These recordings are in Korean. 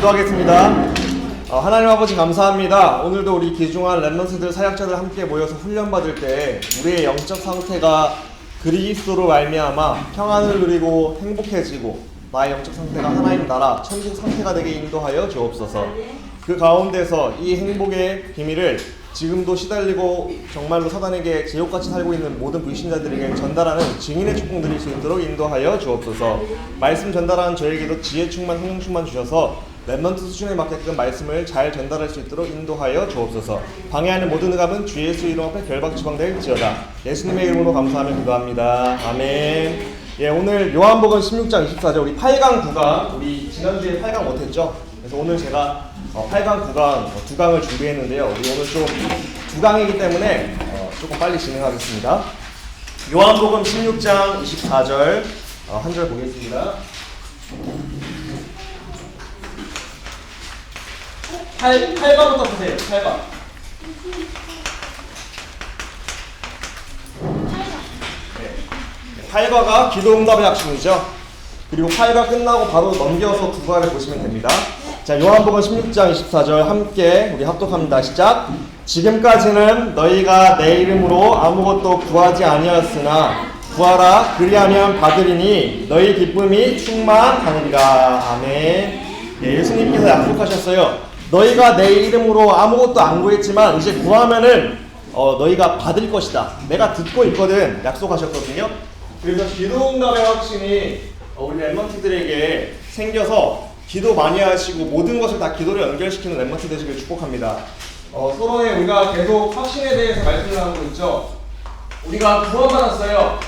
기도하겠습니다. 하나님 아버지 감사합니다. 오늘도 우리 귀중한 렘넌트들 사역자들 함께 모여서 훈련받을 때 우리의 영적 상태가 그리스도로 말미암아 평안을 누리고 행복해지고 나의 영적 상태가 하나님 나라 천국 상태가 되게 인도하여 주옵소서. 그 가운데서 이 행복의 비밀을 지금도 시달리고 정말로 사단에게 제욕같이 살고 있는 모든 불신자들에게 전달하는 증인의 축복 누릴 수 있도록 인도하여 주옵소서. 말씀 전달하는 저에게도 지혜 충만, 성령 충만 주셔서 렘넌트 수준에 맞게끔 말씀을 잘 전달할 수 있도록 인도하여 주옵소서. 방해하는 모든 흑암은 주 예수 이름 앞에 결박지방될지어다. 예수님의 이름으로 감사하며 기도합니다. 아멘. 예, 오늘 요한복음 16장 24절 우리 8강 9강 우리 지난주에 8강 못했죠? 그래서 오늘 제가 8강 9강 두 강을 준비했는데요. 우리 오늘 좀 두 강이기 때문에 조금 빨리 진행하겠습니다. 요한복음 16장 24절 한 절 보겠습니다. 8강부터 보세요. 8강. 네. 8과가 기도응답의 핵심이죠. 그리고 8과 끝나고 바로 넘겨서 9과를 보시면 됩니다. 자, 요한복음 16장 24절 함께 우리 합독합니다. 시작. 지금까지는 너희가 내 이름으로 아무것도 구하지 아니하였으나 구하라 그리하면 받으리니 너희 기쁨이 충만하리라. 아멘. 예, 예수님께서 약속하셨어요. 너희가 내 이름으로 아무것도 안 구했지만 이제 구하면은 너희가 받을 것이다. 내가 듣고 있거든. 약속하셨거든요. 그래서 기도응답의 확신이 우리 렘넌트들에게 생겨서 기도 많이 하시고 모든 것을 다 기도로 연결시키는 렘넌트 되시길 축복합니다. 서론에 우리가 계속 확신에 대해서 말씀을 하고 있죠. 우리가 구원받았어요.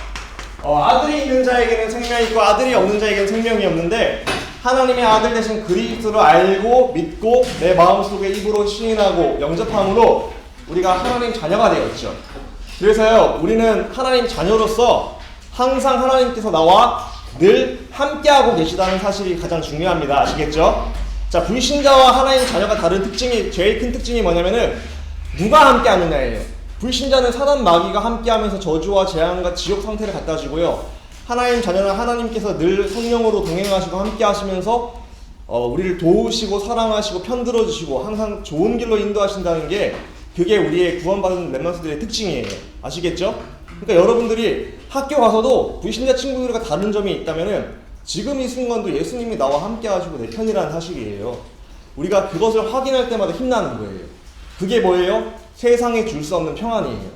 아들이 있는 자에게는 생명이 있고 아들이 없는 자에게는 생명이 없는데 하나님의 아들 되신 그리스도를 알고 믿고 내 마음속에 입으로 시인하고 영접함으로 우리가 하나님 자녀가 되었죠. 그래서요, 우리는 하나님 자녀로서 항상 하나님께서 나와 늘 함께하고 계시다는 사실이 가장 중요합니다. 아시겠죠? 자, 불신자와 하나님 자녀가 다른 특징이, 제일 큰 특징이 뭐냐면은 누가 함께하느냐예요. 불신자는 사단 마귀가 함께하면서 저주와 재앙과 지옥 상태를 갖다 주고요, 하나님 자녀는 하나님께서 늘 성령으로 동행하시고 함께하시면서 우리를 도우시고 사랑하시고 편들어 주시고 항상 좋은 길로 인도하신다는 게 그게 우리의 구원받은 렘넌트들의 특징이에요. 아시겠죠? 그러니까 여러분들이 학교 가서도 불신자 친구들과 다른 점이 있다면은 지금 이 순간도 예수님이 나와 함께 하시고 내 편이라는 사실이에요. 우리가 그것을 확인할 때마다 힘나는 거예요. 그게 뭐예요? 세상에 줄 수 없는 평안이에요.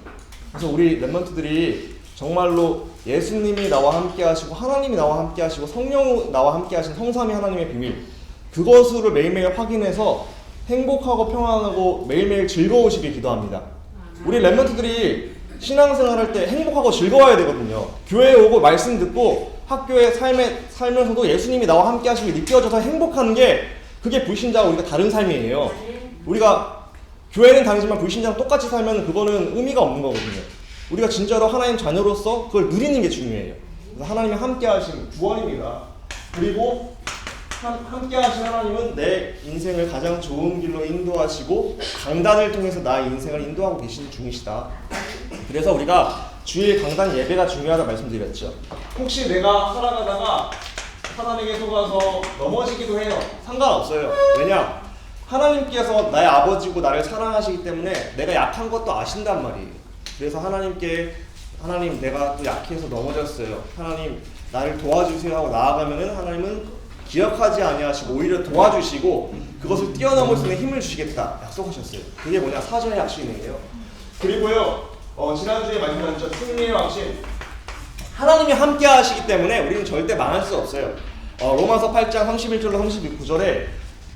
그래서 우리 렘넌트들이 정말로 예수님이 나와 함께 하시고 하나님이 나와 함께 하시고 성령 나와 함께 하신 성삼위 하나님의 비밀, 그것을 매일매일 확인해서 행복하고 평안하고 매일매일 즐거우시길 기도합니다. 우리 렘넌트들이 신앙생활할 때 행복하고 즐거워야 되거든요. 교회에 오고 말씀 듣고 학교에 살면서도 예수님이 나와 함께 하시고 느껴져서 행복한 게 그게 불신자와 우리가 다른 삶이에요. 우리가 교회는 다니지만 불신자랑 똑같이 살면 그거는 의미가 없는 거거든요. 우리가 진짜로 하나님 자녀로서 그걸 누리는 게 중요해요. 그래서 하나님이 함께 하신 구원입니다. 그리고 함께 하신 하나님은 내 인생을 가장 좋은 길로 인도하시고 강단을 통해서 나의 인생을 인도하고 계신 중이시다. 그래서 우리가 주일 강단 예배가 중요하다 말씀드렸죠. 혹시 내가 살아가다가 사단에게 속아서 넘어지기도 해요. 상관없어요. 왜냐? 하나님께서 나의 아버지고 나를 사랑하시기 때문에 내가 약한 것도 아신단 말이에요. 그래서 하나님 내가 또 약해서 넘어졌어요. 하나님 나를 도와주세요 하고 나아가면은 하나님은 기억하지 아니하시고 오히려 도와주시고 그것을 뛰어넘을 수 있는 힘을 주시겠다 약속하셨어요. 그게 뭐냐? 사전의 약속이에요. 그리고요, 지난주에 말씀드렸죠. 승리의 확신. 하나님이 함께 하시기 때문에 우리는 절대 망할 수 없어요. 로마서 8장 31절로 39절에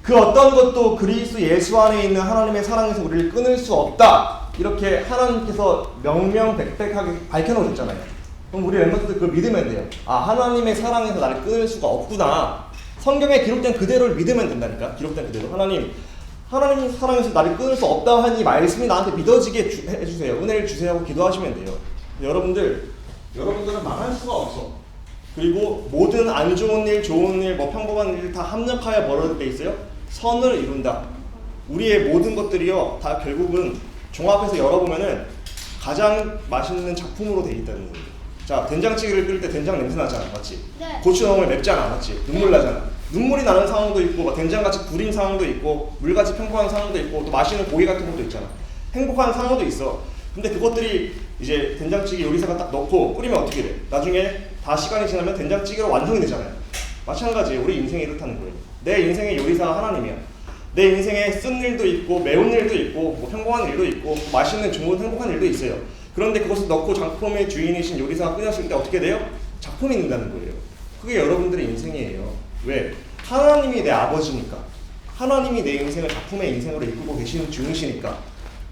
그 어떤 것도 그리스도 예수 안에 있는 하나님의 사랑에서 우리를 끊을 수 없다, 이렇게 하나님께서 명명백백하게 밝혀놓으셨잖아요. 그럼 우리 멤버들 그걸 믿으면 돼요. 아, 하나님의 사랑에서 나를 끊을 수가 없구나. 성경에 기록된 그대로를 믿으면 된다니까. 기록된 그대로. 하나님 사랑에서 나를 끊을 수 없다고 한 이 말씀이 나한테 믿어지게 해주세요. 은혜를 주세요 하고 기도하시면 돼요. 여러분들은 망할 수가 없어. 그리고 모든 안 좋은 일, 좋은 일, 평범한 일 다 합력하여 벌어질 때 있어요. 선을 이룬다. 우리의 모든 것들이요, 다 결국은 종합해서 열어보면은 가장 맛있는 작품으로 되어 있다는 거예요. 자, 된장찌개를 끓일 때 된장 냄새 나잖아, 맞지? 네. 고추 넣으면 맵잖아, 맞지? 눈물 나잖아. 눈물이 나는 상황도 있고 막 된장같이 불인 상황도 있고 물같이 평범한 상황도 있고 또 맛있는 고기 같은 것도 있잖아. 행복한 상황도 있어. 근데 그것들이 이제 된장찌개 요리사가 딱 넣고 끓이면 어떻게 돼? 나중에 다 시간이 지나면 된장찌개로 완성이 되잖아요. 마찬가지예요. 우리 인생이 이렇다는 거예요. 내 인생의 요리사가 하나님이야. 내 인생에 쓴 일도 있고 매운 일도 있고 뭐 평범한 일도 있고 맛있는 좋은 행복한 일도 있어요. 그런데 그것을 넣고 작품의 주인이신 요리사가 끊었을 때 어떻게 돼요? 작품이 된다는 거예요. 그게 여러분들의 인생이에요. 왜? 하나님이 내 아버지니까. 하나님이 내 인생을 작품의 인생으로 이끌고 계시는 중이시니까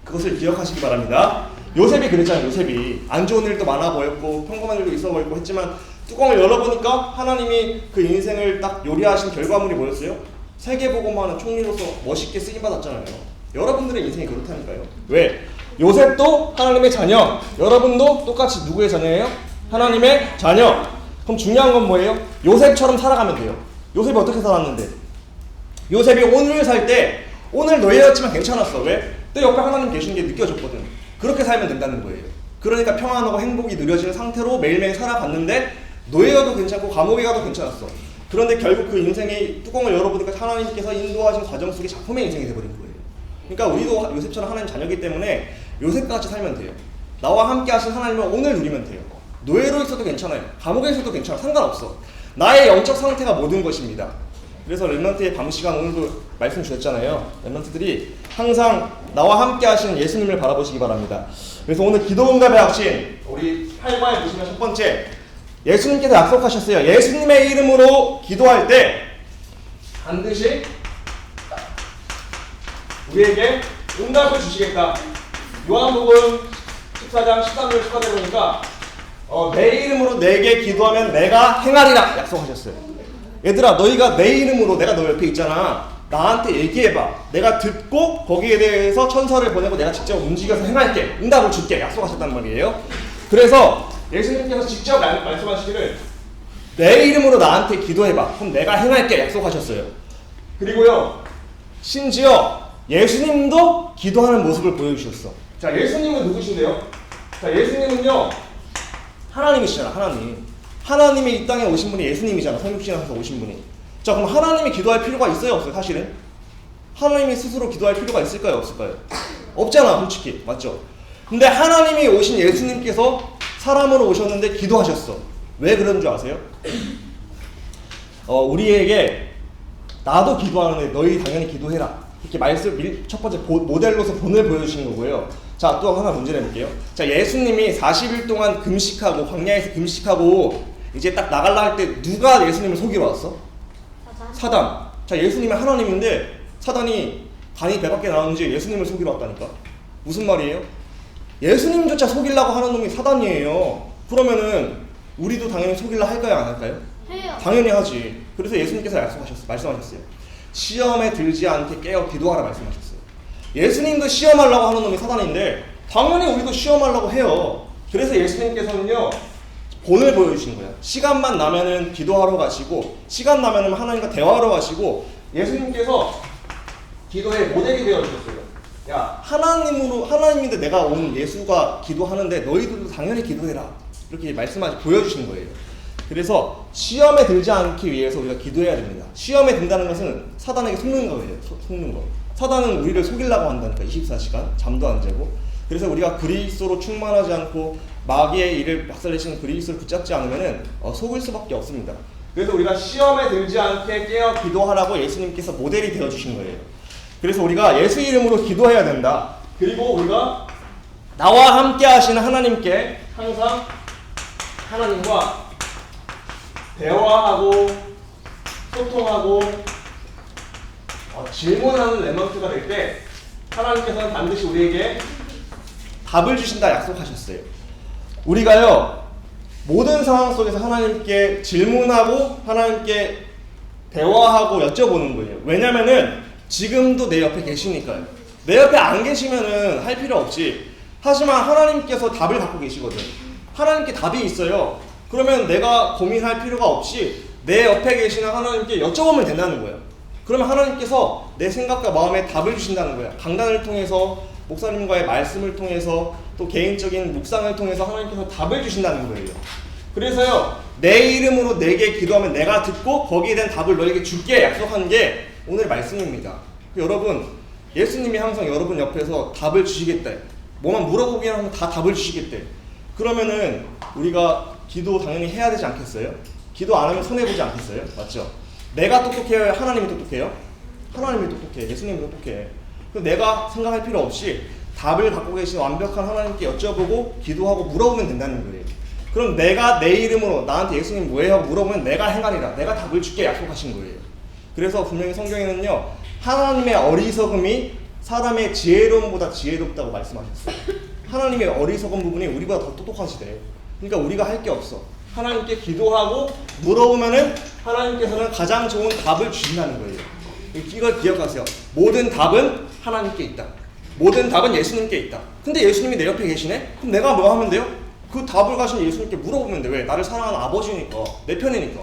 그것을 기억하시기 바랍니다. 요셉이 그랬잖아요. 요셉이 안 좋은 일도 많아 보였고 평범한 일도 있어 보였고 했지만 뚜껑을 열어보니까 하나님이 그 인생을 딱 요리하신 결과물이 뭐였어요? 세계복음화하는 총리로서 멋있게 쓰임받았잖아요. 여러분들의 인생이 그렇다니까요. 왜? 요셉도 하나님의 자녀, 여러분도 똑같이 누구의 자녀예요? 하나님의 자녀. 그럼 중요한 건 뭐예요? 요셉처럼 살아가면 돼요. 요셉이 어떻게 살았는데? 요셉이 오늘 살 때 오늘 노예였지만 괜찮았어. 왜? 내 옆에 하나님 계신 게 느껴졌거든. 그렇게 살면 된다는 거예요. 그러니까 평안하고 행복이 누려지는 상태로 매일매일 살아갔는데 노예여도 괜찮고 감옥에 가도 괜찮았어. 그런데 결국 그 인생의 뚜껑을 열어보니까 하나님께서 인도하신 과정 속에 작품의 인생이 돼버린 거예요. 그러니까 우리도 요셉처럼 하나님 자녀이기 때문에 요셉같이 살면 돼요. 나와 함께 하신 하나님을 오늘 누리면 돼요. 노예로 있어도 괜찮아요. 감옥에 있어도 괜찮아. 상관없어. 나의 영적 상태가 모든 것입니다. 그래서 렘넌트의 밤 시간 오늘도 말씀 주셨잖아요. 렘넌트들이 항상 나와 함께 하신 예수님을 바라보시기 바랍니다. 그래서 오늘 기도응답의 확신 우리 8과에 보시면 첫 번째 예수님께서 약속하셨어요. 예수님의 이름으로 기도할 때 반드시 우리에게 응답을 주시겠다. 요한복음 14장 13절 축하되어 보니까 내 이름으로 내게 기도하면 내가 행하리라 약속하셨어요. 얘들아 너희가 내 이름으로 내가 너 옆에 있잖아. 나한테 얘기해봐. 내가 듣고 거기에 대해서 천사를 보내고 내가 직접 움직여서 행할게. 응답을 줄게. 약속하셨단 말이에요. 그래서 예수님께서 직접 말씀하시기를 내 이름으로 나한테 기도해봐. 그럼 내가 행할게. 약속하셨어요. 그리고요. 심지어 예수님도 기도하는 모습을 보여주셨어. 자, 예수님은 누구신데요? 자, 예수님은요. 하나님이시잖아. 하나님이 이 땅에 오신 분이 예수님이잖아. 성육신하셔서 오신 분이. 자, 그럼 하나님이 기도할 필요가 있어요? 없어요? 사실은? 하나님이 스스로 기도할 필요가 있을까요? 없을까요? 없잖아. 솔직히. 맞죠? 근데 하나님이 오신 예수님께서 사람으로 오셨는데 기도하셨어. 왜 그런 줄 아세요? 우리에게 나도 기도하는데 너희 당연히 기도해라. 이렇게 말씀 첫 번째 모델로서 본을 보여주신 거고요. 자, 또 하나 문제 내볼게요. 자, 예수님이 40일 동안 금식하고 광야에서 금식하고 이제 딱 나갈라 할 때 누가 예수님을 속이러 왔어? 사단. 자, 예수님은 하나님인데 사단이 간이 배 밖에 나오는지 예수님을 속이러 왔다니까. 무슨 말이에요? 예수님조차 속이려고 하는 놈이 사단이에요. 그러면은 우리도 당연히 속이려 할까요? 안 할까요? 해요. 당연히 하지. 그래서 예수님께서 말씀하셨어요. 시험에 들지 않게 깨어 기도하라 말씀하셨어요. 예수님도 시험하려고 하는 놈이 사단인데 당연히 우리도 시험하려고 해요. 그래서 예수님께서는요 본을 보여주신 거예요. 시간만 나면은 기도하러 가시고 시간 나면은 하나님과 대화하러 가시고 예수님께서 기도의 모델이 되어주셨어요. 야, 하나님인데 내가 온 예수가 기도하는데 너희들도 당연히 기도해라. 이렇게 보여주신 거예요. 그래서 시험에 들지 않기 위해서 우리가 기도해야 됩니다. 시험에 든다는 것은 사단에게 속는 거예요. 속는 거. 사단은 우리를 속이려고 한다니까. 24시간 잠도 안 자고. 그래서 우리가 그리스도로 충만하지 않고 마귀의 일을 박살내시는 그리스도를 붙잡지 않으면 속을 수밖에 없습니다. 그래서 우리가 시험에 들지 않게 깨어 기도하라고 예수님께서 모델이 되어주신 거예요. 그래서 우리가 예수 이름으로 기도해야 된다. 그리고 우리가 나와 함께 하시는 하나님께 항상 하나님과 대화하고 소통하고 질문하는 렘넌트가 될 때 하나님께서는 반드시 우리에게 답을 주신다 약속하셨어요. 우리가요 모든 상황 속에서 하나님께 질문하고 하나님께 대화하고 여쭤보는 거예요. 왜냐면은 지금도 내 옆에 계시니까요. 내 옆에 안 계시면은 할 필요 없지. 하지만 하나님께서 답을 갖고 계시거든. 하나님께 답이 있어요. 그러면 내가 고민할 필요가 없이 내 옆에 계시는 하나님께 여쭤보면 된다는 거예요. 그러면 하나님께서 내 생각과 마음에 답을 주신다는 거예요. 강단을 통해서 목사님과의 말씀을 통해서 또 개인적인 묵상을 통해서 하나님께서 답을 주신다는 거예요. 그래서요, 내 이름으로 내게 기도하면 내가 듣고 거기에 대한 답을 너에게 줄게 약속한 게 오늘 말씀입니다. 여러분, 예수님이 항상 여러분 옆에서 답을 주시겠대. 뭐만 물어보기만 하면 다 답을 주시겠대. 그러면은 우리가 기도 당연히 해야 되지 않겠어요? 기도 안 하면 손해보지 않겠어요? 맞죠? 내가 똑똑해요? 하나님이 똑똑해요? 하나님이 똑똑해. 예수님이 똑똑해. 그럼 내가 생각할 필요 없이 답을 갖고 계신 완벽한 하나님께 여쭤보고 기도하고 물어보면 된다는 거예요. 그럼 내가 내 이름으로 나한테 예수님 뭐예요? 하고 물어보면 내가 행하리라. 내가 답을 줄게 약속하신 거예요. 그래서 분명히 성경에는요, 하나님의 어리석음이 사람의 지혜로움보다 지혜롭다고 말씀하셨어요. 하나님의 어리석은 부분이 우리보다 더 똑똑하시대. 그러니까 우리가 할 게 없어. 하나님께 기도하고 물어보면은 하나님께서는 가장 좋은 답을 주신다는 거예요. 이걸 기억하세요. 모든 답은 하나님께 있다. 모든 답은 예수님께 있다. 근데 예수님이 내 옆에 계시네? 그럼 내가 뭐 하면 돼요? 그 답을 가신 예수님께 물어보면 돼. 왜? 나를 사랑하는 아버지니까. 내 편이니까.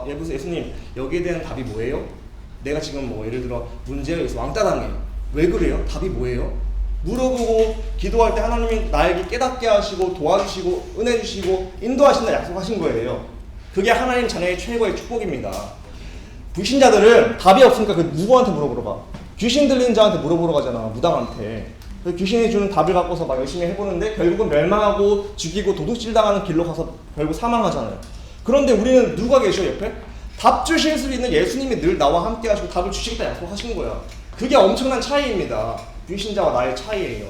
여보세요, 예수님, 여기에 대한 답이 뭐예요? 내가 지금 뭐 예를 들어 문제가 있어. 왕따 당해요. 왜 그래요? 답이 뭐예요? 물어보고 기도할 때 하나님이 나에게 깨닫게 하시고 도와주시고 은혜 주시고 인도하신다 약속하신 거예요. 그게 하나님 자녀의 최고의 축복입니다. 불신자들은 답이 없으니까 그 누구한테 물어보러 가? 귀신 들리는 자한테 물어보러 가잖아. 무당한테. 귀신이 주는 답을 갖고서 막 열심히 해보는데 결국은 멸망하고 죽이고 도둑질 당하는 길로 가서 결국 사망하잖아요. 그런데 우리는 누가 계셔 옆에? 답 주실 수 있는 예수님이 늘 나와 함께 하시고 답을 주시겠다 약속하신 거야. 그게 엄청난 차이입니다. 불신자와 나의 차이예요.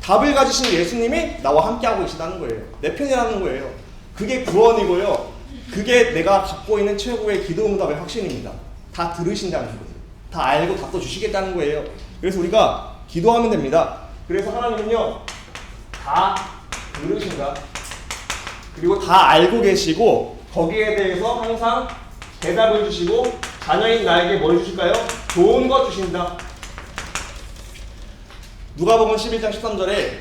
답을 가지신 예수님이 나와 함께 하고 계시다는 거예요. 내 편이라는 거예요. 그게 구원이고요. 그게 내가 갖고 있는 최고의 기도 응답의 확신입니다. 다 들으신다는 거예요. 다 알고 답도 주시겠다는 거예요. 그래서 우리가 기도하면 됩니다. 그래서 하나님은요, 다 들으신다. 그리고 다 알고 계시고 거기에 대해서 항상 대답을 주시고 자녀인 나에게 뭘 주실까요? 좋은 것 주신다. 누가복음 11장 13절에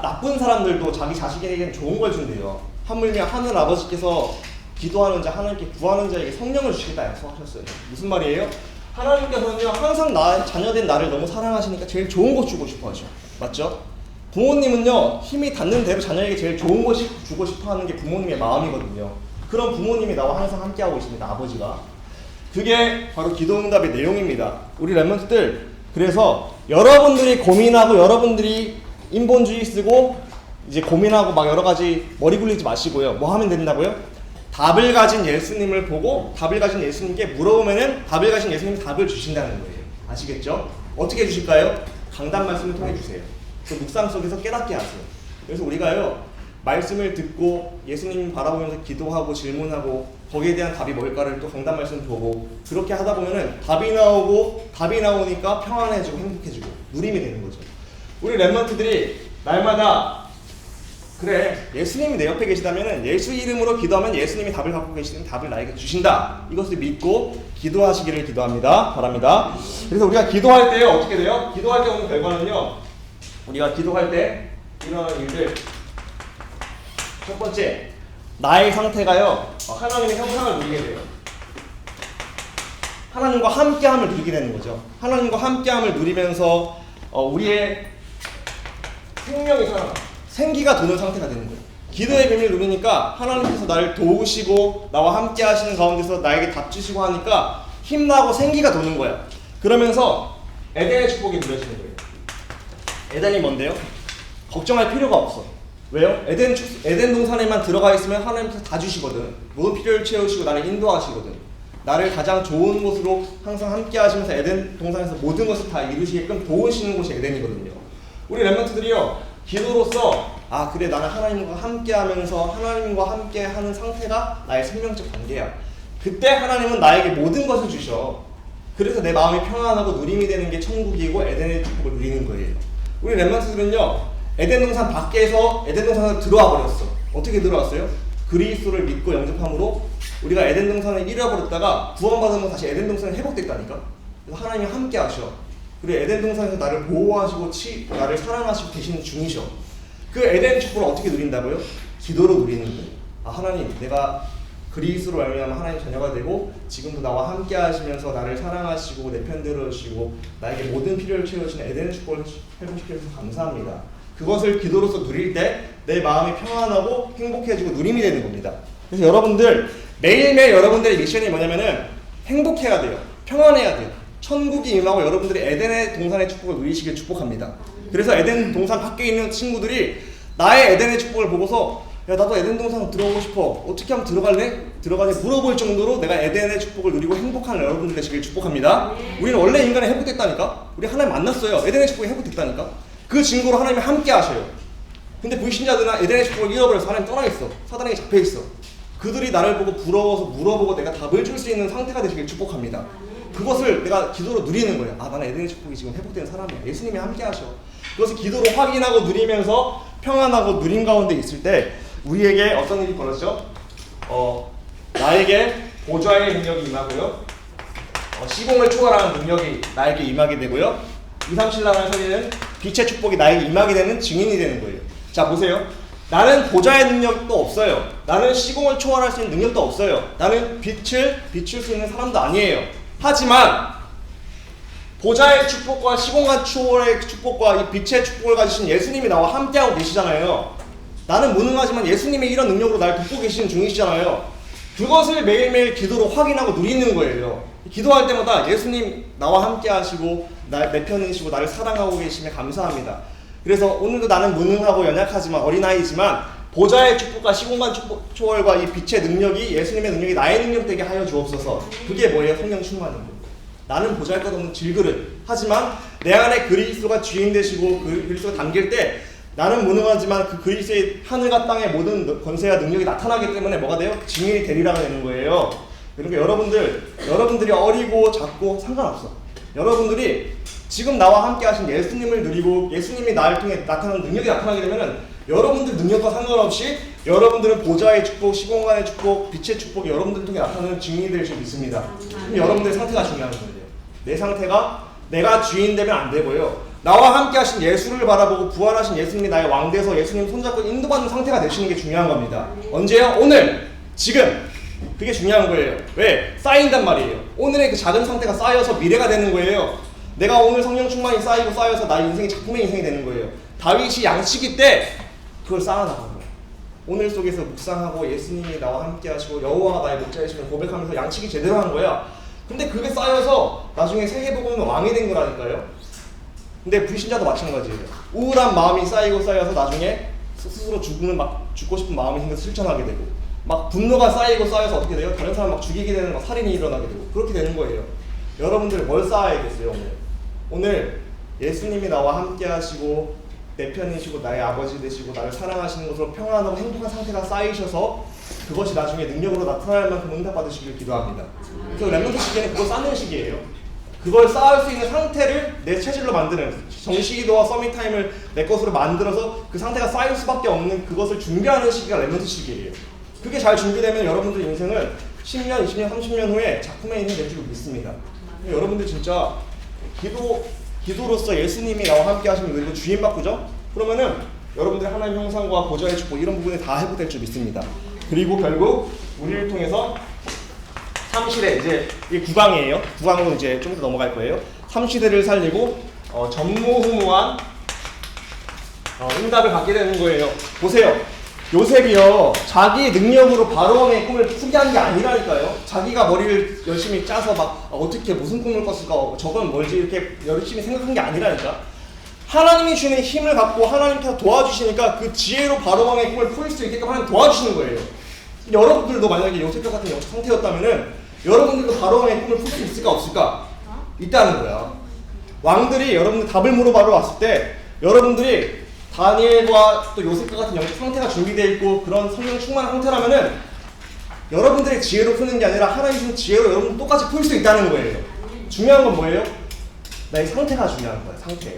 나쁜 사람들도 자기 자식에게는 좋은 걸 준대요. 하물며 하늘 아버지께서 기도하는 자, 하나님께 구하는 자에게 성령을 주시겠다 약속하셨어요. 무슨 말이에요? 하나님께서는요, 항상 자녀된 나를 너무 사랑하시니까 제일 좋은 것 주고 싶어 하죠. 맞죠? 부모님은요, 힘이 닿는 대로 자녀에게 제일 좋은 것 주고 싶어 하는 게 부모님의 마음이거든요. 그런 부모님이 나와 항상 함께하고 있습니다. 아버지가. 그게 바로 기도응답의 내용입니다. 우리 랩런트들, 그래서 여러분들이 고민하고 여러분들이 인본주의 쓰고 이제 고민하고 막 여러 가지 머리 굴리지 마시고요. 뭐 하면 된다고요? 답을 가진 예수님을 보고 답을 가진 예수님께 물어보면은 답을 가진 예수님이 답을 주신다는 거예요. 아시겠죠? 어떻게 주실까요? 강단 말씀을 통해 주세요. 그 묵상 속에서 깨닫게 하세요. 그래서 우리가요, 말씀을 듣고 예수님 바라보면서 기도하고 질문하고 거기에 대한 답이 뭘까를 또 강단 말씀 보고 그렇게 하다 보면은 답이 나오니까 평안해지고 행복해지고 누림이 되는 거죠. 우리 랩런트들이 날마다 그래, 예수님이 내 옆에 계시다면 예수 이름으로 기도하면 예수님이 답을 갖고 계시는 답을 나에게 주신다. 이것을 믿고 기도하시기를 기도합니다. 바랍니다. 그래서 우리가 기도할 때 어떻게 돼요? 기도할 때 오는 결과는요, 우리가 기도할 때 일어나는 일들, 첫 번째, 나의 상태가요, 하나님의 형상을 누리게 돼요. 하나님과 함께함을 누리게 되는 거죠. 하나님과 함께함을 누리면서 우리의 생명이 살아나, 생기가 도는 상태가 되는 거예요. 기도의 비밀을 누리니까 하나님께서 나를 도우시고 나와 함께 하시는 가운데서 나에게 답 주시고 하니까 힘나고 생기가 도는 거야. 그러면서 에덴의 축복이 누려지는 거예요. 에덴이 뭔데요? 걱정할 필요가 없어. 왜요? 에덴 동산에만 들어가 있으면 하나님께서 다 주시거든. 모든 필요를 채우시고 나를 인도하시거든. 나를 가장 좋은 곳으로 항상 함께 하시면서 에덴 동산에서 모든 것을 다 이루시게끔 도우시는 곳이 에덴이거든요. 우리 랩런트들이요, 기도로서 그래, 나는 하나님과 함께 하면서 하나님과 함께 하는 상태가 나의 생명적 관계야. 그때 하나님은 나에게 모든 것을 주셔. 그래서 내 마음이 평안하고 누림이 되는 게 천국이고 에덴의 축복을 누리는 거예요. 우리 랩런트들은요, 에덴 동산 밖에서 에덴 동산으로 들어와 버렸어. 어떻게 들어왔어요? 그리스도를 믿고 영접함으로 우리가 에덴 동산을 잃어버렸다가 구원받으면 다시 에덴 동산이 회복됐다니까. 그래서 하나님이 함께 하셔. 그리고 에덴 동산에서 나를 보호하시고 나를 사랑하시고 계시는 중이셔. 그 에덴 축복을 어떻게 누린다고요? 기도로 누리는 거예요. 하나님, 내가 그리스도로 말미암아 하나님 자녀가 되고 지금도 나와 함께 하시면서 나를 사랑하시고 내 편 들어주시고 나에게 모든 필요를 채우시는 에덴 축복을 회복시켜주셔서 감사합니다. 그것을 기도로서 누릴 때 내 마음이 평안하고 행복해지고 누림이 되는 겁니다. 그래서 여러분들 매일매일 여러분들의 미션이 뭐냐면은 행복해야 돼요. 평안해야 돼요. 천국이 임하고 여러분들이 에덴의 동산의 축복을 누리시길 축복합니다. 그래서 에덴 동산 밖에 있는 친구들이 나의 에덴의 축복을 보고서 야 나도 에덴 동산 들어오고 싶어. 어떻게 하면 들어갈래? 들어가냐 물어볼 정도로 내가 에덴의 축복을 누리고 행복한 여러분들 되시길 축복합니다. 우리는 원래 인간이 회복됐다니까. 우리 하나님 만났어요. 에덴의 축복이 회복됐다니까. 그 증거로 하나님이 함께 하셔요. 근데 불신자들은 에덴의 축복을 잃어버려서 하나님 떠나 있어. 사단에게 잡혀 있어. 그들이 나를 보고 부러워서 물어보고 내가 답을 줄 수 있는 상태가 되시길 축복합니다. 그것을 내가 기도로 누리는 거예요. 아 나는 에덴의 축복이 지금 회복된 사람이야. 예수님이 함께 하셔. 그것을 기도로 확인하고 누리면서 평안하고 누림 가운데 있을 때 우리에게 어떤 일이 벌어지죠? 나에게 보좌의 능력이 임하고요. 시공을 초월하는 능력이 나에게 임하게 되고요. 2, 3, 7라는 소리는 빛의 축복이 나에게 임하게 되는 증인이 되는 거예요. 자 보세요. 나는 보좌의 능력도 없어요. 나는 시공을 초월할 수 있는 능력도 없어요. 나는 빛을 비출 수 있는 사람도 아니에요. 하지만 보좌의 축복과 시공간 초월의 축복과 이 빛의 축복을 가지신 예수님이 나와 함께하고 계시잖아요. 나는 무능하지만 예수님이 이런 능력으로 날 돕고 계시는 중이시잖아요. 그것을 매일매일 기도로 확인하고 누리는 거예요. 기도할 때마다 예수님 나와 함께 하시고 내 편이시고 나를 사랑하고 계시며 감사합니다. 그래서 오늘도 나는 무능하고 연약하지만 어린아이지만 보좌의 축복과 시공간 초월과 이 빛의 능력이 예수님의 능력이 나의 능력 되게 하여 주옵소서. 그게 뭐예요? 성령 충만인 거예요. 나는 보잘 것 없는 질그릇. 하지만 내 안에 그리스도가 주인 되시고 그리스도가 담길 때 나는 무능하지만 그 그리스도의 하늘과 땅의 모든 권세와 능력이 나타나기 때문에 뭐가 돼요? 증인이 되리라가 되는 거예요. 그러니까 여러분들이 어리고 작고 상관없어. 여러분들이 지금 나와 함께 하신 예수님을 누리고 예수님이 나를 통해 나타나는 능력이 나타나게 되면은 여러분들 능력과 상관없이 여러분들은 보좌의 축복, 시공간의 축복, 빛의 축복이 여러분들을 통해 나타나는 증인이 될 수 있습니다. 그럼 여러분들의 상태가 중요한 거예요. 내 상태가 내가 주인 되면 안 되고요. 나와 함께 하신 예수를 바라보고 부활하신 예수님이 나의 왕 돼서 예수님 손잡고 인도받는 상태가 되시는 게 중요한 겁니다. 언제요? 오늘, 지금. 그게 중요한 거예요. 왜? 쌓인단 말이에요. 오늘의 그 작은 상태가 쌓여서 미래가 되는 거예요. 내가 오늘 성령 충만이 쌓여서 나의 인생이 작품의 인생이 되는 거예요. 다윗이 양치기 때 그걸 쌓아나간 거예요. 오늘 속에서 묵상하고 예수님이 나와 함께 하시고 여호와가 나의 목자이시며 고백하면서 양치기 제대로 한 거야. 근데 그게 쌓여서 나중에 세계복음은 왕이 된 거라니까요. 근데 불신자도 마찬가지예요. 우울한 마음이 쌓여서 나중에 스스로 죽고 싶은 마음이 생겨서 실천하게 되고 막 분노가 쌓여서 어떻게 돼요? 다른 사람 막 죽이게 되는 막 살인이 일어나게 되고 그렇게 되는 거예요. 여러분들 뭘 쌓아야겠어요 오늘 예수님이 나와 함께 하시고 내 편이시고 나의 아버지 되시고 나를 사랑하시는 것으로 평안하고 행복한 상태가 쌓이셔서 그것이 나중에 능력으로 나타날 만큼 응답받으시길 기도합니다. 그래서 렘넌트 시기에는 그걸 쌓는 시기예요. 그걸 쌓을 수 있는 상태를 내 체질로 만드는 정시기도와 서밋타임을 내 것으로 만들어서 그 상태가 쌓일 수밖에 없는 그것을 준비하는 시기가 렘넌트 시기예요. 그게 잘 준비되면 여러분들 인생은 10년, 20년, 30년 후에 작품의 인생이 될 줄 믿습니다. 여러분들 진짜 기도로서 예수님이 나와 함께 하시면 그리고 주인 바꾸죠? 그러면은 여러분들 하나님 형상과 보좌의 축복 이런 부분이 다 회복될 줄 믿습니다. 그리고 결국 우리를 통해서 3시대 이제 이게 9강이에요. 9강으로 이제 좀 더 넘어갈 거예요. 3시대를 살리고 전무후무한 응답을 갖게 되는 거예요. 보세요. 요셉이요 자기 능력으로 바로왕의 꿈을 포기한 게 아니라니까요. 자기가 머리를 열심히 짜서 막 어떻게 무슨 꿈을 꿨을까 저건 뭘지 이렇게 열심히 생각한 게 아니라니까. 하나님이 주는 힘을 갖고 하나님께서 도와주시니까 그 지혜로 바로왕의 꿈을 풀 수 있게끔 하나님 도와주시는 거예요. 여러분들도 만약에 요셉과 같은 영적 상태였다면은 여러분들도 바로왕의 꿈을 풀 수 있을까 없을까? 있다는 거야. 왕들이 여러분들 답을 물어보러 왔을 때 여러분들이 다니엘과 또 요셉과 같은 영적 상태가 준비되어 있고 그런 성령 충만한 상태라면은 여러분들의 지혜로 푸는 게 아니라 하나님 주신 지혜로 여러분 똑같이 풀 수 있다는 거예요. 중요한 건 뭐예요? 나의 상태가 중요한 거야. 상태.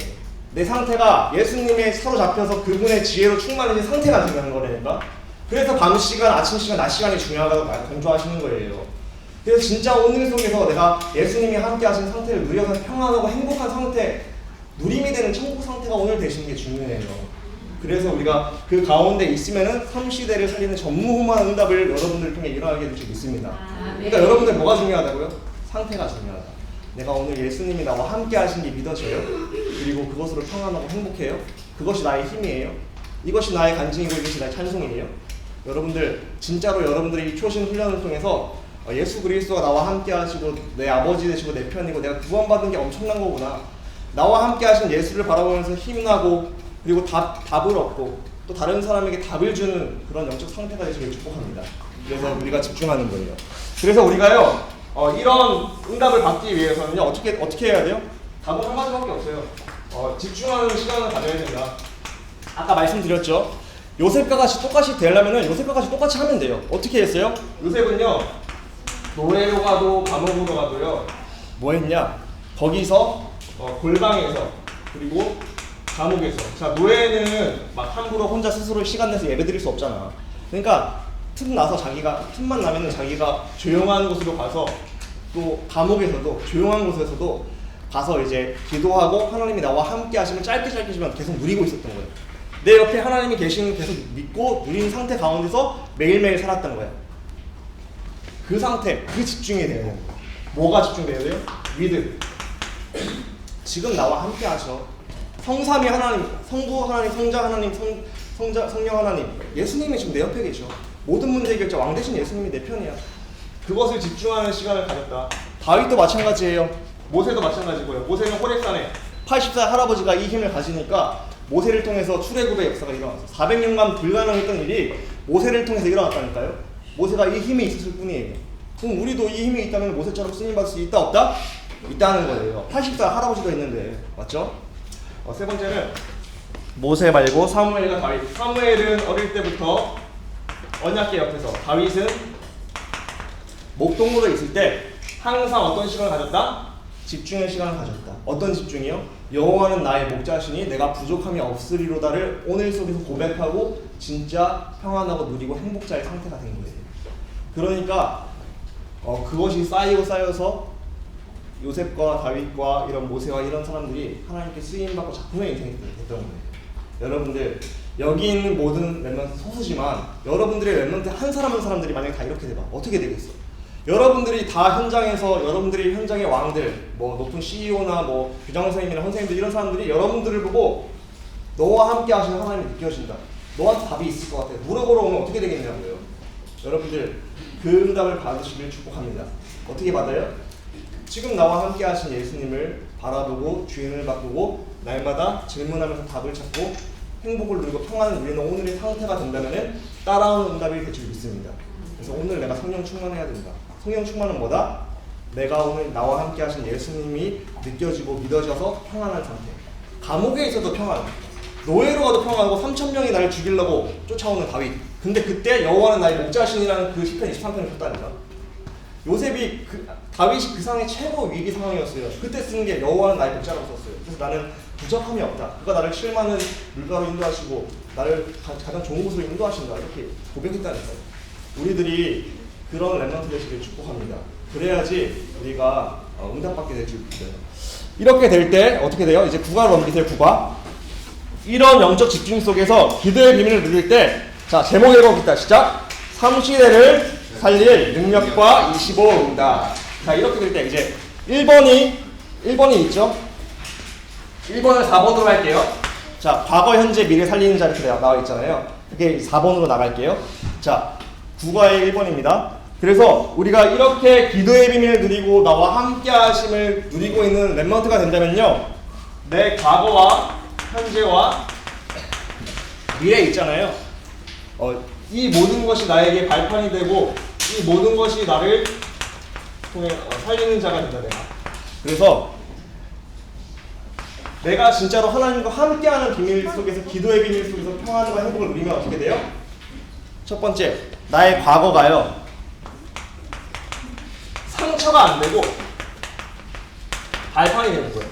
내 상태가 예수님의 사로잡혀서 그분의 지혜로 충만해진 상태가 중요한 거라니까. 그래서 밤 시간, 아침 시간, 낮 시간이 중요하다고 강조하시는 거예요. 그래서 진짜 오늘 속에서 내가 예수님이 함께 하신 상태를 누려서 평안하고 행복한 상태, 누림이 되는 천국 상태가 오늘 되시는 게 중요해요. 그래서 우리가 그 가운데 있으면은 3시대를 살리는 전무후무한 응답을 여러분들 통해 일어나게 될 줄 믿습니다. 그러니까 여러분들 뭐가 중요하다고요? 상태가 중요하다. 내가 오늘 예수님이 나와 함께 하신 게 믿어져요. 그리고 그것으로 평안하고 행복해요. 그것이 나의 힘이에요. 이것이 나의 간증이고 이것이 나의 찬송이에요. 여러분들 진짜로 여러분들이 이 초신 훈련을 통해서 예수 그리스도가 나와 함께 하시고 내 아버지 되시고 내 편이고 내가 구원받은 게 엄청난 거구나. 나와 함께 하신 예수를 바라보면서 힘나고 그리고 답을 얻고 또 다른 사람에게 답을 주는 그런 영적 상태가 되시길 축복합니다. 그래서 우리가 집중하는 거예요. 그래서 우리가요 이런 응답을 받기 위해서는요 어떻게 해야 돼요? 답은 한 가지밖에 없어요. 집중하는 시간을 가져야 된다. 아까 말씀드렸죠. 요셉과 같이 똑같이 되려면은 요셉과 같이 똑같이 하면 돼요. 어떻게 했어요? 요셉은요 노예로 가도 감옥으로 가도요 뭐 했냐? 거기서 골방에서 그리고 감옥에서. 자, 노예는 막 함부로 혼자 스스로 시간 내서 예배 드릴 수 없잖아. 그러니까 틈만 나면은 자기가 조용한 곳으로 가서 또 감옥에서도 조용한 곳에서도 가서 이제 기도하고 하나님이 나와 함께 하시면 짧게지만 계속 누리고 있었던 거예요. 내 옆에 하나님이 계시는 계속 믿고 누리는 상태 가운데서 매일매일 살았던 거예요. 그 상태, 그 집중이 돼야 돼요. 뭐가 집중돼야 돼요? 믿음. 지금 나와 함께 하셔. 성삼위 하나님, 성부 하나님, 성자 하나님, 성령 하나님, 예수님이 지금 내 옆에 계셔. 모든 문제 해결자 왕 대신 예수님이 내 편이야. 그것을 집중하는 시간을 가졌다. 다윗도 마찬가지예요. 모세도 마찬가지고요. 모세는 호렙산에 80살 할아버지가 이 힘을 가지니까 모세를 통해서 출애굽의 역사가 일어났어요. 400년간 불가능했던 일이 모세를 통해서 일어났다니까요. 모세가 이 힘이 있었을 뿐이에요. 그럼 우리도 이 힘이 있다면 모세처럼 쓰임받을 수 있다 없다? 있다는 거예요. 80살 할아버지가 있는데 맞죠? 세 번째는 모세 말고 사무엘과 다윗. 사무엘은 어릴 때부터 언약궤 옆에서, 다윗은 목동으로 있을 때 항상 어떤 시간을 가졌다? 집중의 시간을 가졌다. 어떤 집중이요? 여호와는 나의 목자시니 내가 부족함이 없으리로다를 오늘 속에서 고백하고 진짜 평안하고 누리고 행복자의 상태가 된 거예요. 그러니까 그것이 쌓여서 요셉과 다윗과 이런 모세와 이런 사람들이 하나님께 쓰임받고 작품의 인생이 됐던 거예요. 여러분들 여기 있는 모든 렘넌트 소수지만 여러분들의 렘넌트 한 사람 한 사람들이 만약에 다 이렇게 돼봐. 어떻게 되겠어? 여러분들이 다 현장에서 여러분들이 현장의 왕들, 뭐 높은 CEO나 뭐 교장 선생님이나 선생님들 이런 사람들이 여러분들을 보고 너와 함께 하시는 하나님이 느껴진다. 너한테 답이 있을 것 같아. 물어보러 오면 어떻게 되겠냐고요. 여러분들 그 응답을 받으시길 축복합니다. 어떻게 받아요? 지금 나와 함께 하신 예수님을 바라보고 주인을 바꾸고 날마다 질문하면서 답을 찾고 행복을 누리고 평안을 누리는 오늘의 상태가 된다면 따라오는 응답이 될 줄 믿습니다. 그래서 오늘 내가 성령 충만해야 된다. 성령 충만은 뭐다? 내가 오늘 나와 함께 하신 예수님이 느껴지고 믿어져서 평안한 상태. 감옥에 있어도 평안, 노예로 가도 평안하고 3,000명이 나를 죽이려고 쫓아오는 다윗. 근데 그때 여호와는 나의 목자신이라는 그 시편 23편을 썼다니까. 요셉이 다윗이 그 상황의 최고 위기 상황이었어요. 그때 쓴 게 여호와는 나의 목자라고 썼어요. 그래서 나는 부족함이 없다. 그가 나를 쉴만한 물가로 인도하시고 나를 가장 좋은 곳으로 인도하신다. 이렇게 고백했다니까요. 우리들이 그런 렘넌트 되시길 축복합니다. 그래야지 우리가 응답받게 될 줄 믿어요. 이렇게 될 때 어떻게 돼요? 이제 9가로 넘기세요. 9가. 이런 영적 집중 속에서 기도의 비밀을 누릴 때, 자, 제목 읽어보겠다. 시작. 3시대를 살릴 능력과 25 응답. 자, 이렇게 될 때 이제 1번이 있죠? 1번을 4번으로 할게요. 자, 과거, 현재, 미래 살리는 자 이렇게 나와 있잖아요. 그게 4번으로 나갈게요. 자, 9가의 1번입니다. 그래서 우리가 이렇게 기도의 비밀을 누리고 나와 함께 하심을 누리고 있는 렘넌트가 된다면요, 내 과거와 현재와 미래 있잖아요. 이 모든 것이 나에게 발판이 되고 이 모든 것이 나를 통해 살리는 자가 된다. 내가. 그래서 내가 진짜로 하나님과 함께하는 비밀 속에서, 기도의 비밀 속에서 평안과 행복을 누리면 어떻게 돼요? 첫 번째, 나의 과거가요 상처가 안 되고 발판이 되는 거예요.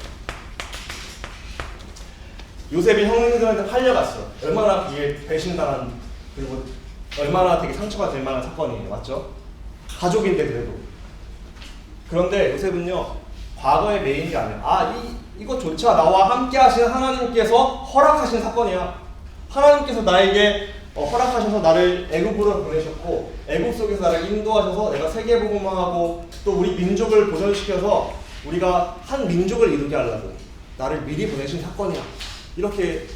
요셉이 형님들한테 팔려갔어. 얼마나 이게 배신당한, 그리고 얼마나 되게 상처가 될 만한 사건이에요. 맞죠? 가족인데 그래도. 그런데 요셉은요, 과거의 메인이 아니야. 이것조차 나와 함께 하시는 하나님께서 허락하신 사건이야. 하나님께서 나에게 허락하셔서 나를 애굽으로 보내셨고, 애굽 속에서 나를 인도하셔서 내가 세계복음화하고 또 우리 민족을 보존시켜서 우리가 한 민족을 이루게 하려고 나를 미리 보내신 사건이야. 이렇게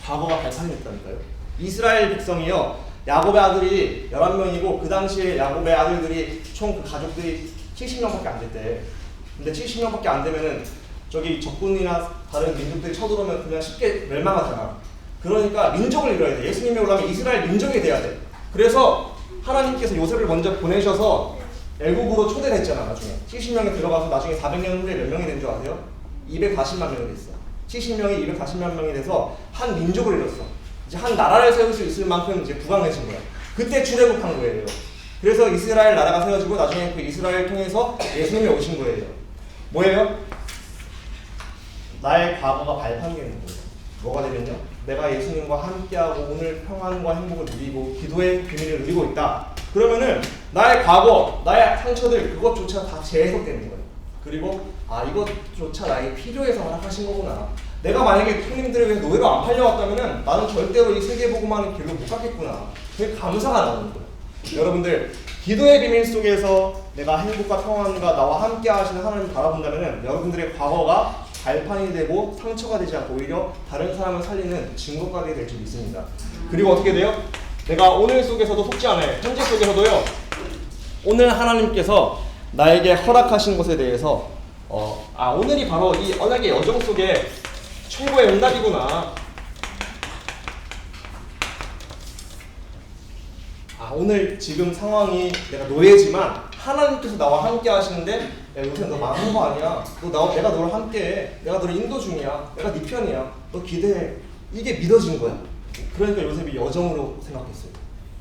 과거가 발판이 됐다니까요. 이스라엘 백성이요, 야곱의 아들이 11명이고 그 당시에 야곱의 아들들이 총 그 가족들이 70명밖에 안 됐대. 근데 70명밖에 안 되면은 저기 적군이나 다른 민족들이 쳐들어오면 그냥 쉽게 멸망하잖아. 그러니까 민족을 이뤄야 돼. 예수님이 오려면 이스라엘 민족이 돼야 돼. 그래서 하나님께서 요셉을 먼저 보내셔서 애국으로 초대를 했잖아. 나중에 70명이 들어가서 나중에 400년 후에 몇 명이 된 줄 아세요? 240만 명이 됐어. 70명이 240만 명이 돼서 한 민족을 이뤘어. 이제 한 나라를 세울 수 있을 만큼 이제 부강해진 거야. 그때 출애굽한 거예요. 그래서 이스라엘 나라가 세워지고 나중에 그 이스라엘을 통해서 예수님이 오신 거예요. 뭐예요? 나의 과거가 발판이 되는 거예요. 뭐가 되면요? 내가 예수님과 함께하고 오늘 평안과 행복을 누리고 기도의 비밀을 누리고 있다. 그러면은 나의 과거, 나의 상처들 그것조차 다 재해석되는 거예요. 그리고 이것조차 나에게 필요해서 허락하신 거구나. 내가 만약에 손님들을 위해 노예로 안 팔려왔다면은 나는 절대로 이 세계복음하는 길로 못 갔겠구나. 그게 감사가 나오는 거예요. 여러분들 기도의 비밀 속에서 내가 행복과 평안과 나와 함께 하시는 하나님을 바라본다면은 여러분들의 과거가 발판이 되고 상처가 되지 않고 오히려 다른 사람을 살리는 증거가 될 줄 믿습니다. 그리고 어떻게 돼요? 내가 오늘 속에서도 속지 않아요. 현재 속에서도요. 오늘 하나님께서 나에게 허락하신 것에 대해서 오늘이 바로 이 언약의 여정 속에 최고의 응답이구나. 오늘 지금 상황이 내가 노예지만 하나님께서 나와 함께 하시는데 야 요새 너 망한 거 아니야. 내가 너를 함께해. 내가 너를 인도 중이야. 내가 네 편이야. 너 기대해. 이게 믿어진 거야. 그러니까 요셉이 여정으로 생각했어요.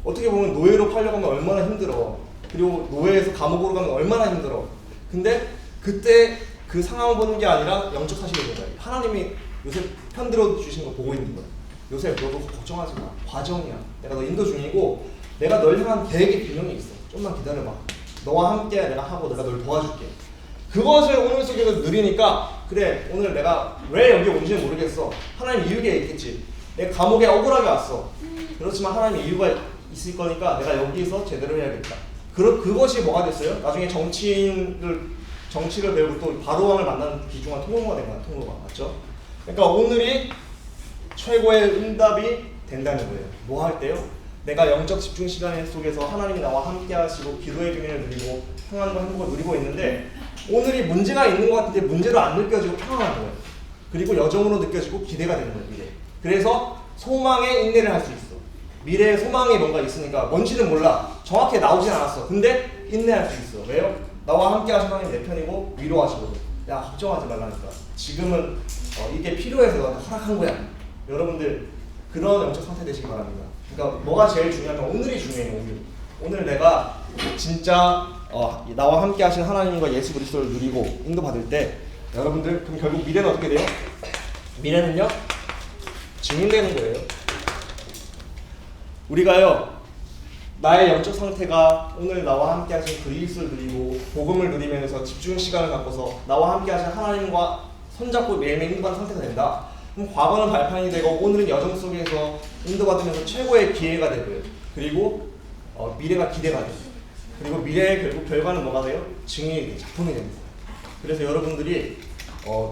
어떻게 보면 노예로 팔려가면 얼마나 힘들어. 그리고 노예에서 감옥으로 가면 얼마나 힘들어. 근데 그때 그 상황을 보는 게 아니라 영적 사실이 되는 거예요. 하나님이 요셉 편들어 주신 거 보고 있는 거야. 요셉 너도 걱정하지 마. 과정이야. 내가 너 인도 중이고 내가 널 향한 계획이 분명히 있어. 좀만 기다려봐. 너와 함께 내가 하고 내가 널 도와줄게. 그것을 오늘 속에서 누리니까 그래 오늘 내가 왜 여기 온지는 모르겠어. 하나님 이유가 있겠지. 내가 감옥에 억울하게 왔어. 그렇지만 하나님 이유가 있을 거니까 내가 여기서 제대로 해야겠다. 그것이 뭐가 됐어요? 나중에 정치를 배우고 또 바로왕을 만나는 귀중한 통로가 된 거야. 통로가 맞죠? 그러니까 오늘이 최고의 응답이 된다는 거예요. 뭐 할 때요? 내가 영적 집중 시간 속에서 하나님이 나와 함께 하시고 기도의 비밀을 누리고 평안과 행복을 누리고 있는데 오늘이 문제가 있는 것 같은데 문제로 안 느껴지고 평안한 거예요. 그리고 여정으로 느껴지고 기대가 되는 거예요. 미래. 그래서 소망의 인내를 할 수 있어. 미래에 소망이 뭔가 있으니까 뭔지는 몰라. 정확히 나오진 않았어. 근데 인내할 수 있어. 왜요? 나와 함께 하신 하나님 내 편이고 위로하시거든. 야 걱정하지 말라니까. 지금은 이게 필요해서 너한테 허락한 거야. 여러분들 그런 영적 상태 되시기 바랍니다. 그러니까 뭐가 제일 중요하면 오늘이 중요해요. 오늘 내가 진짜 나와 함께 하신 하나님과 예수 그리스도를 누리고 인도받을 때 여러분들 그럼 결국 미래는 어떻게 돼요? 미래는요 증인되는 거예요. 우리가요 나의 영적 상태가 오늘 나와 함께 하신 그리스도를 누리고 복음을 누리면서 집중 시간을 갖고서 나와 함께 하신 하나님과 손잡고 매일매일 인도받는 상태가 된다. 그럼 과거는 발판이 되고 오늘은 여정 속에서 인도받으면서 최고의 기회가 되고요. 그리고 미래가 기대가 돼요. 그리고 미래의 결국 결과는 뭐가 돼요? 증인이 돼요. 작품이 됩니다. 그래서 여러분들이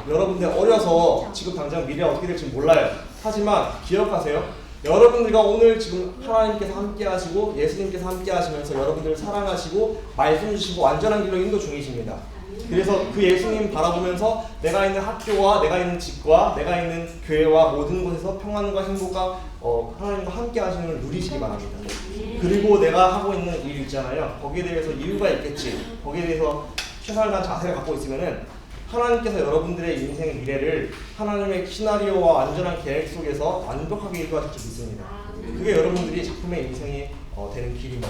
여러분들 어려서 지금 당장 미래가 어떻게 될지 몰라요. 하지만 기억하세요. 여러분들과 오늘 지금 하나님께서 함께 하시고 예수님께서 함께 하시면서 여러분들을 사랑하시고 말씀 주시고 완전한 길로 인도 중이십니다. 그래서 그 예수님 바라보면서 내가 있는 학교와 내가 있는 집과 내가 있는 교회와 모든 곳에서 평안과 행복과 하나님과 함께 하시는 걸 누리시기 바랍니다. 그리고 내가 하고 있는 일 있잖아요. 거기에 대해서 이유가 있겠지. 거기에 대해서 최선을 다한 자세를 갖고 있으면은 하나님께서 여러분들의 인생 미래를 하나님의 시나리오와 완전한 계획 속에서 완벽하게 이루어질 줄 믿습니다. 그게 여러분들이 작품의 인생이 되는 길입니다.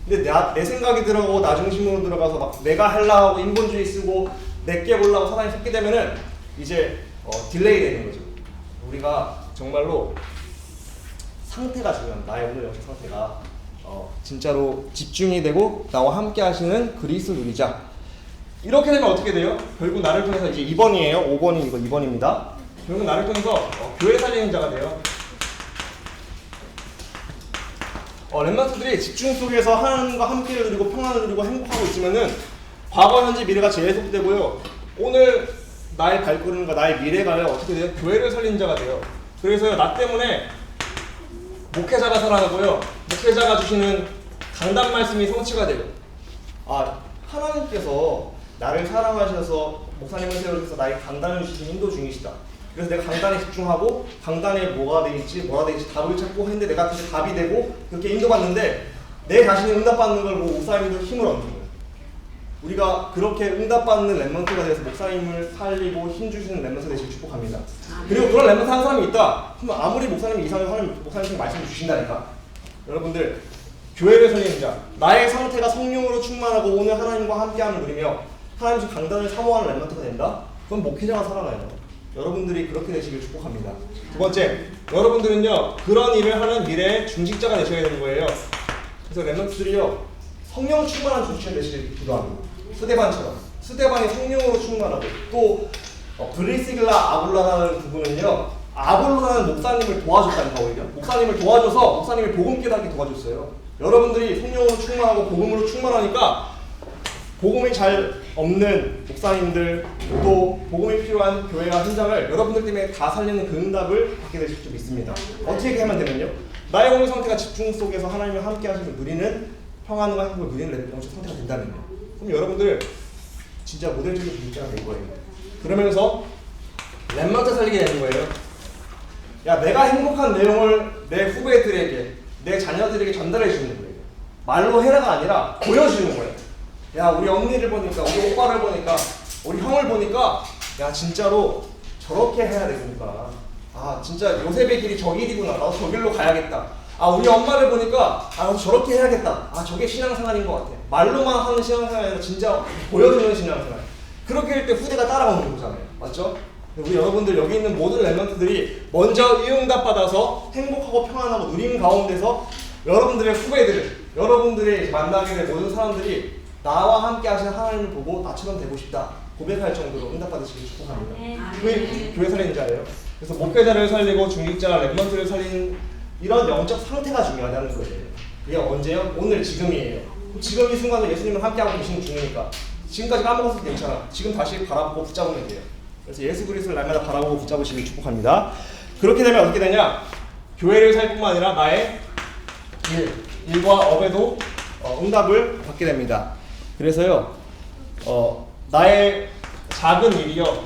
근데 내 생각이 들어가고 나 중심으로 들어가서 막 내가 하려고 하고 인본주의 쓰고 내게 보려고 사단이 섞게 되면은 이제 딜레이 되는 거죠. 우리가 정말로 상태가 중요합니다. 나의 오늘 영적 상태가 진짜로 집중이 되고 나와 함께 하시는 그리스도를 누리자. 이렇게 되면 어떻게 돼요? 결국 나를 통해서 이제 2번이에요. 5번이 이거 2번입니다. 결국 나를 통해서 교회 살리는 자가 돼요. 렘넌트들이 집중 속에서 하나님과 함께를 누리고 평안을 누리고 행복하고 있으면은 과거, 현재, 미래가 재해석되고요. 오늘 나의 발걸음과 나의 미래가요 어떻게 돼요? 교회를 살리는 자가 돼요. 그래서요 나 때문에 목회자가 살아나고요. 목회자가 주시는 강단 말씀이 성취가 되고, 아, 하나님께서 나를 사랑하셔서 목사님을 세우셔서 나에게 강단을 주신 인도 중이시다. 그래서 내가 강단에 집중하고 강단에 뭐가 되겠지 답을 찾고 했는데 내가 그게 답이 되고 그렇게 인도받는데 내 자신이 응답받는 걸 보고 목사님도 힘을 얻는 거예요. 우리가 그렇게 응답받는 렘넌트가 돼서 목사님을 살리고 힘주시는 렘넌트 되시길 축복합니다. 그리고 그런 렘넌트 한 사람이 있다. 그러면 아무리 목사님이 이상을 하는 목사님이 말씀을 주신다니까. 여러분들, 교회를 살리는 자, 나의 상태가 성령으로 충만하고 오늘 하나님과 함께함을 누리며 하나님 강단을 사모하는 렘넌트가 된다? 그건 목회자가 살아나요. 여러분들이 그렇게 되시길 축복합니다. 두 번째, 여러분들은요 그런 일을 하는 미래의 중직자가 되셔야 되는 거예요. 그래서 렘넌트들이요 성령 충만한 중직자 되시길 기도합니다. 스데반이 성령으로 충만하고 또 브리스길라 아볼라라는 부분은요 아볼라는 목사님을 도와줬다니까. 오히려 목사님을 도와줘서 목사님을 복음 깨닫게 도와줬어요. 여러분들이 성령으로 충만하고 복음으로 충만하니까 복음이 잘 없는 목사님들 또 복음이 필요한 교회와 현장을 여러분들 때문에 다 살리는 그 응답을 받게 되실 줄 믿습니다. 어떻게 하면 되면요, 나의 영의 상태가 집중 속에서 하나님과 함께 하시고 누리는 평안과 행복을 누리는 영적 상태가 된다면요, 그럼 여러분들 진짜 모델적인 중직자가 된 거예요. 그러면서 렘넌트 살리게 되는 거예요. 야, 내가 행복한 내용을 내 후배들에게 내 자녀들에게 전달해 주는 거예요. 말로 해라가 아니라 보여주는 거예요. 야, 우리 언니를 보니까, 우리 오빠를 보니까, 우리 형을 보니까, 야, 진짜로 저렇게 해야 되니까. 아, 진짜 요셉의 길이 저 길이구나. 나도 저 길로 가야겠다. 아, 우리 엄마를 보니까, 아, 나도 저렇게 해야겠다. 아, 저게 신앙생활인 것 같아. 말로만 하는 신앙생활이 아니라 진짜 보여주는 신앙생활. 그렇게 할 때 후대가 따라오는 거잖아요. 맞죠? 우리 여러분들 여기 있는 모든 렘넌트들이 먼저 이 응답 받아서 행복하고 평안하고 누림 가운데서 여러분들의 후배들, 여러분들이 만나게 될 모든 사람들이 나와 함께 하시는 하나님을 보고 나처럼 되고 싶다 고백할 정도로 응답받으시길 축복합니다. 그게 교회 살리는 자예요. 그래서 목회자를 살리고 중직자, 렘넌트를 살리는 이런 영적 상태가 중요하다는 거예요. 이게 언제요? 오늘, 지금이에요. 지금 이 순간에 예수님을 함께하고 계시는 중이니까 지금까지 까먹었어도 괜찮아. 지금 다시 바라보고 붙잡으면 돼요. 그래서 예수 그리스도를 날마다 바라보고 붙잡으시길 축복합니다. 그렇게 되면 어떻게 되냐? 교회를 살 뿐만 아니라 나의 일과 업에도 응답을 받게 됩니다. 그래서요, 나의 작은 일이요,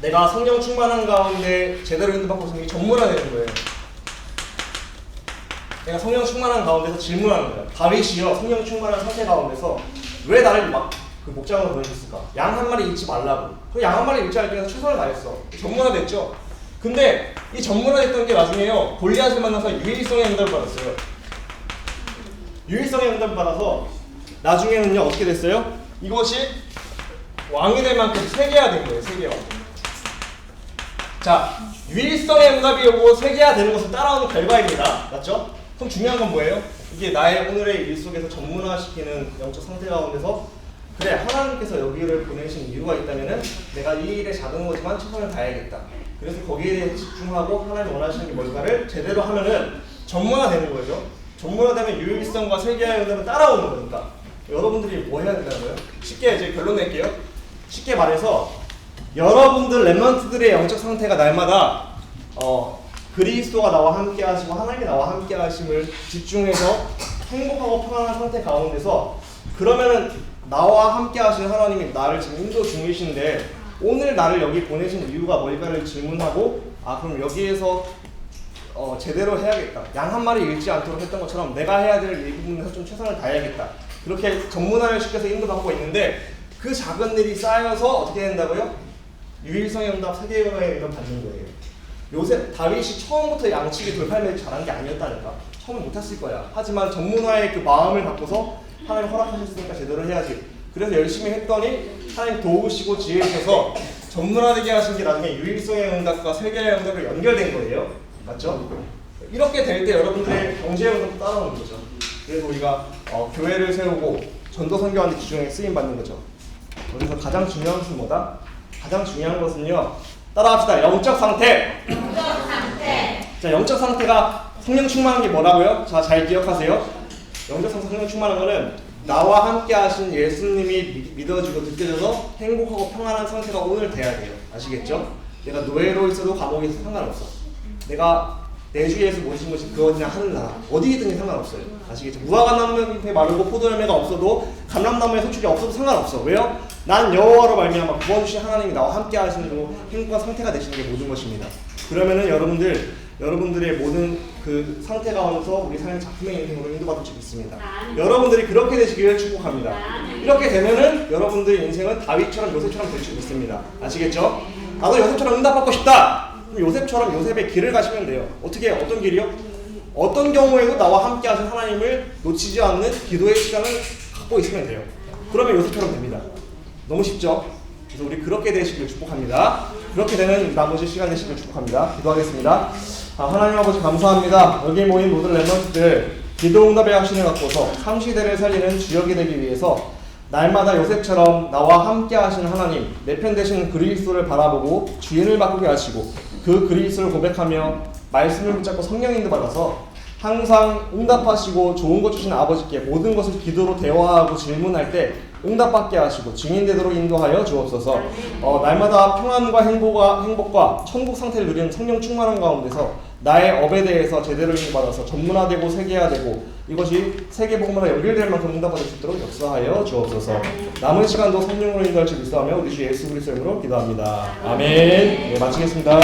내가 성령 충만한 가운데 제대로 응답받고 있는 게 전문화되는 거예요. 내가 성령 충만한 가운데서 질문하는 거예요. 다윗이요, 성령 충만한 상태 가운데서 왜 나를 막 그 목장으로 보내셨을까? 양 한 마리 잃지 말라고. 그 양 한 마리 잃지 않기 위해서 최선을 다했어. 전문화됐죠. 근데 이 전문화됐던 게 나중에요, 골리앗을 만나서 유일성의 응답을 받았어요. 유일성의 응답을 받아서 나중에는요 어떻게 됐어요? 이것이 왕이 될 만큼 세계화된 거예요. 세계화. 자, 유일성의 응답이 오고 세계화되는 것을 따라오는 결과입니다. 맞죠? 그럼 중요한 건 뭐예요? 이게 나의 오늘의 일 속에서 전문화시키는 영적 상태 가운데서 그래, 하나님께서 여기를 보내신 이유가 있다면은 내가 이 일에 작은 거지만 최선을 다해야겠다. 그래서 거기에 대해 집중하고 하나님 원하시는 게 뭘까를 제대로 하면은 전문화되는 거죠. 전문화되면 유일성과 세계화의 응답은 따라오는 거니까. 여러분들이 뭐 해야 된다는 거예요? 쉽게 이제 결론 낼게요. 쉽게 말해서 여러분들 렘넌트들의 영적 상태가 날마다 그리스도가 나와 함께 하시고 하나님이 나와 함께 하심을 집중해서 행복하고 평안한 상태 가운데서, 그러면은 나와 함께 하시는 하나님이 나를 지금 인도 중이신데 오늘 나를 여기 보내신 이유가 뭘까를 질문하고, 아, 그럼 여기에서 제대로 해야겠다. 양 한 마리 잃지 않도록 했던 것처럼 내가 해야 될 이 부분에서 좀 최선을 다해야겠다. 그렇게 전문화를 시켜서 인도받고 있는데 그 작은 일이 쌓여서 어떻게 된다고요? 유일성의 응답, 세계화의 응답 받는 거예요. 요새 다윗이 처음부터 양치기 돌팔매를 잘한 게 아니었다니까. 처음엔 못했을 거야. 하지만 전문화의 그 마음을 바꿔서 하나님 허락하셨으니까 제대로 해야지. 그래서 열심히 했더니 하나님 도우시고 지혜 주셔서 전문화되게 하신 게 나중에 유일성의 응답과 세계화의 응답으로 연결된 거예요. 맞죠? 이렇게 될 때 여러분들의 경제의 응답도 따라오는 거죠. 그래서 우리가 교회를 세우고 전도 선교하는 기중에 쓰임 받는 거죠. 그래서 가장 중요한 것은 뭐다? 가장 중요한 것은요, 따라합시다. 영적 상태. 자, 영적 상태가 성령 충만한 게 뭐라고요? 자, 잘 기억하세요. 영적 상태, 성령 충만한 거는 나와 함께 하신 예수님이 믿어지고 느껴져서 행복하고 평안한 상태가 오늘 돼야 돼요. 아시겠죠? 내가 노예로 있어도 감옥에 있어도 상관없어. 내가 내 주 예수 모신 것이 그것이냐 하는 나라 어디든지 상관없어요. 아시겠죠? 무화과나무에 마르고 포도열매가 없어도 감람나무에 소출이 없어도 상관없어. 왜요? 난 여호와로 말미암아 구원주신 하나님이 나와 함께 하시는 행복한 상태가 되시는 게 모든 것입니다. 그러면은 여러분들의 모든 그 상태 가운데서 우리 삶의 작품의 인생으로 인도받을 수 있습니다. 여러분들이 그렇게 되시기를 축복합니다. 이렇게 되면은 여러분들의 인생은 다윗처럼 요셉처럼 될 수 있습니다. 아시겠죠? 나도 요셉처럼 응답받고 싶다. 그럼 요셉처럼 요셉의 길을 가시면 돼요. 어떻게 어떤 길이요? 어떤 경우에도 나와 함께 하신 하나님을 놓치지 않는 기도의 시간을 갖고 있으면 돼요. 그러면 요셉처럼 됩니다. 너무 쉽죠? 그래서 우리 그렇게 되시길 축복합니다. 그렇게 되는 나머지 시간 되시길 축복합니다. 기도하겠습니다. 하나님 아버지 감사합니다. 여기 모인 모든 랩런트들 기도응답의 확신을 갖고서 상시대를 살리는 주역이 되기 위해서 날마다 요셉처럼 나와 함께 하시는 하나님, 내 편 되시는 그리스도를 바라보고 주인을 바꾸게 하시고 그 그리스도를 고백하며 말씀을 붙잡고 성령 인도 받아서 항상 응답하시고 좋은 것 주신 아버지께 모든 것을 기도로 대화하고 질문할 때 응답받게 하시고 증인되도록 인도하여 주옵소서. 날마다 평안과 행복과 천국 상태를 누리는 성령 충만한 가운데서 나의 업에 대해서 제대로 인도받아서 전문화되고 세계화되고 이것이 세계복음으로 연결될 만큼 응답받을 수 있도록 역사하여 주옵소서. 남은 시간도 성령으로 인도할 줄 믿사하며 우리 주 예수 그리스도 이름으로 기도합니다. 아멘. 네, 마치겠습니다.